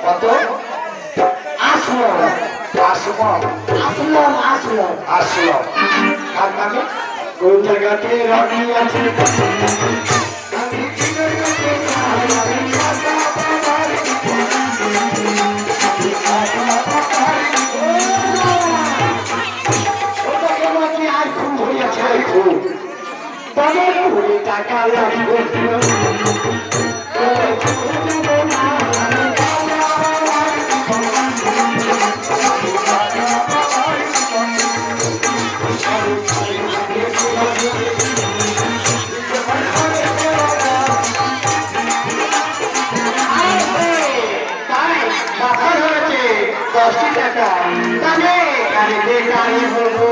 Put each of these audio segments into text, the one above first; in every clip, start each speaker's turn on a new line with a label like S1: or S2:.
S1: কত?
S2: আসলাম
S1: আসলাম
S2: আসলাম আসলাম
S1: আসলাম। আর মানে
S2: কোন জায়গাতে রাখি আছে ওটাকে নাকি আর খুন হইয়াছে আর খুন তবে কুড়ি টাকা লাগবে বাসার হয়েছে 10টি টাকা তবে এখানে বেকারি বলবো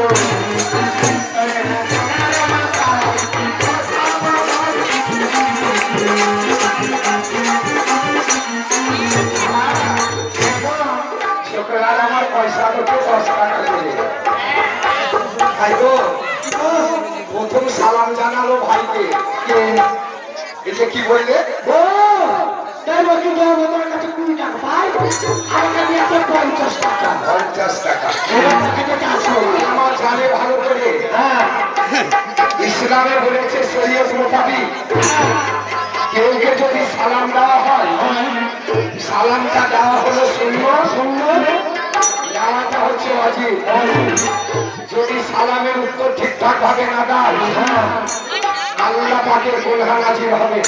S1: শুক্রবার আমার পয়সা হচ্ছে 10 টাকা করে। তাই তো প্রথম সালাম জানালো ভাইকে। এটা কি বললে?
S2: ও তাই বলছি তোমার কাছে 20 টাকা পাই আর কাছে আছে 50 টাকা
S1: 50 টাকা।
S2: এবার থেকে কাজ করবো
S1: আমার জানে ভালো করে।
S2: হ্যাঁ
S1: ইসলামে বলেছে শরীয়ত মোতাবিক কেউকে যদি সালাম দেওয়া হয়, সালামটা দেওয়া হলো সুন্নাত, দেওয়াটা হচ্ছে ওয়াজিব। যদি সালামের উত্তর ঠিকঠাক ভাবে না দেয়, আল্লাহ পাকের গুনাহ নাযিল হবে।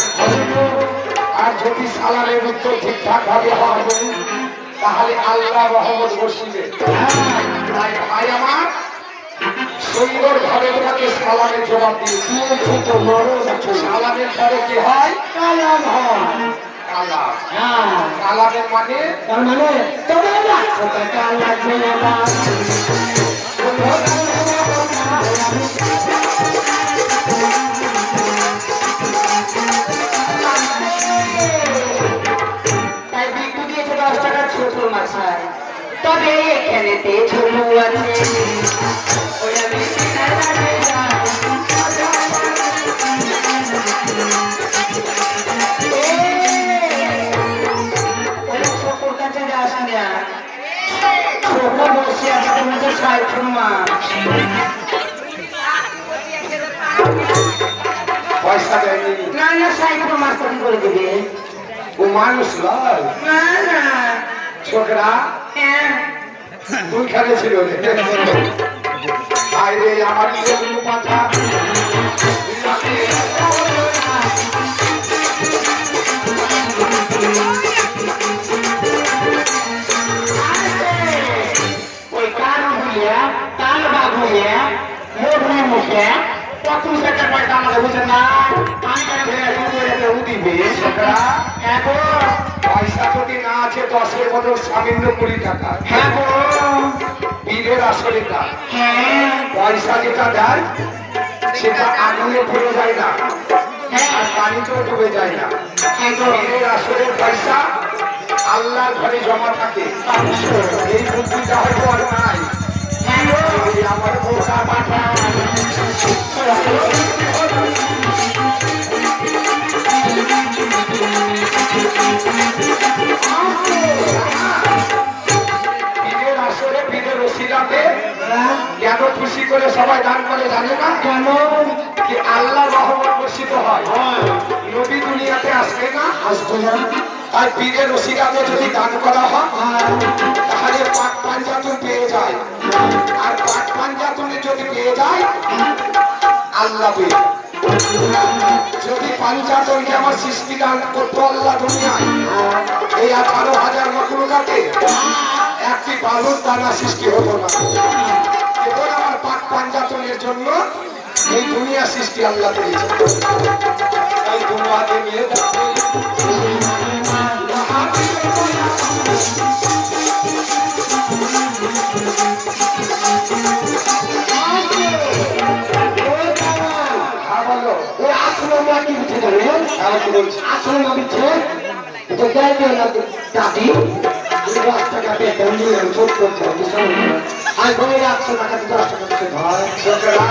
S1: আর যদি সালামের উত্তর ঠিকঠাক ভাবে হয়, তাহলে আল্লাহ রহমত বর্ষিবে। তাই ভাই আমার সুন্দর ভাবে ওনাকে সালামের জবাব দিয়েছি। সালামের পরে কি হয়?
S2: কালাম হয়
S1: কালাম।
S2: হ্যাঁ
S1: কালামের মানে
S2: তার মানে তবে 100 টাকা লাগবে এবার তাই বিদ্যু দিয়েছে 10 টাকা ছোট মাথায় তবে এখানেতে ঝুলু আছে ওই আমি সকল কাছে যাস না ছোট বসে আছে তোমাদের 60 মাস
S1: পয়সা দেয়নি।
S2: না না 60 মাস তখন করে দিবে
S1: ও মানুষ নয়,
S2: না না
S1: ছোকরা
S2: হ্যাঁ
S1: তুই খেলেছিল রে। আরে আমার ইয়ে পাঠা
S2: ওই কারণ হইয়া তাল বাঘ হইয়া মোটরে মুখে 25 টাকা পয়সা আমাদের বুঝে না আমি দিবে
S1: ছোকরা
S2: এখন
S1: পয়সা যদি না আছে 10-এর বদল সামান্য 20 টাকা।
S2: হ্যাঁ গো
S1: বীরের আসলে তা
S2: হ্যাঁ
S1: পয়সা যেটা দেয় সেটা আগুনে পড়ে যায় না, আর পানিতেও ডুবে যায় না।
S2: হ্যাঁ গো
S1: বীরের আসলে পয়সা আল্লাহর ঘরে জমা থাকে। এই বুদ্ধিটা হয়তো আর নাই।
S2: হ্যাঁ গো
S1: এই আমার বোকা পাঠা বীরের আসলে বীরের ওসিলাতে কেন খুশি করে সবাই দান করে জানে না?
S2: কেন
S1: কি আল্লাহ রহমত বর্ষিত হয়। নবী দুনিয়াতে আসবে না,
S2: আসতো না
S1: আর পীরের ওসিলাতে যদি দান করা হয় তাহলে পাক পাঞ্জাতন পেয়ে যায়। আর পাক পাঞ্জাতনে যদি পেয়ে যায় আল্লাহ পেয়ে। যদি পাঞ্জাতনকে আমার সৃষ্টি দান করতো আল্লাহ দুনিয়ায়, এই 18,000 মখলুকাতে একটি বালুর দানা সৃষ্টি হতো না। কেবল আমার পাক পাঞ্জাতনের জন্য এই দুনিয়া সৃষ্টি আল্লাহ করেছে। তাই দুনিয়াতে নিয়ে যাচ্ছে
S2: আসলে নবীছে এটা গাইবে না দাদি 10 টাকা পেয়ে বন্ধু ছোট করতে হবে আর বলে 100 টাকা 10 টাকা ধর
S1: ছোটরা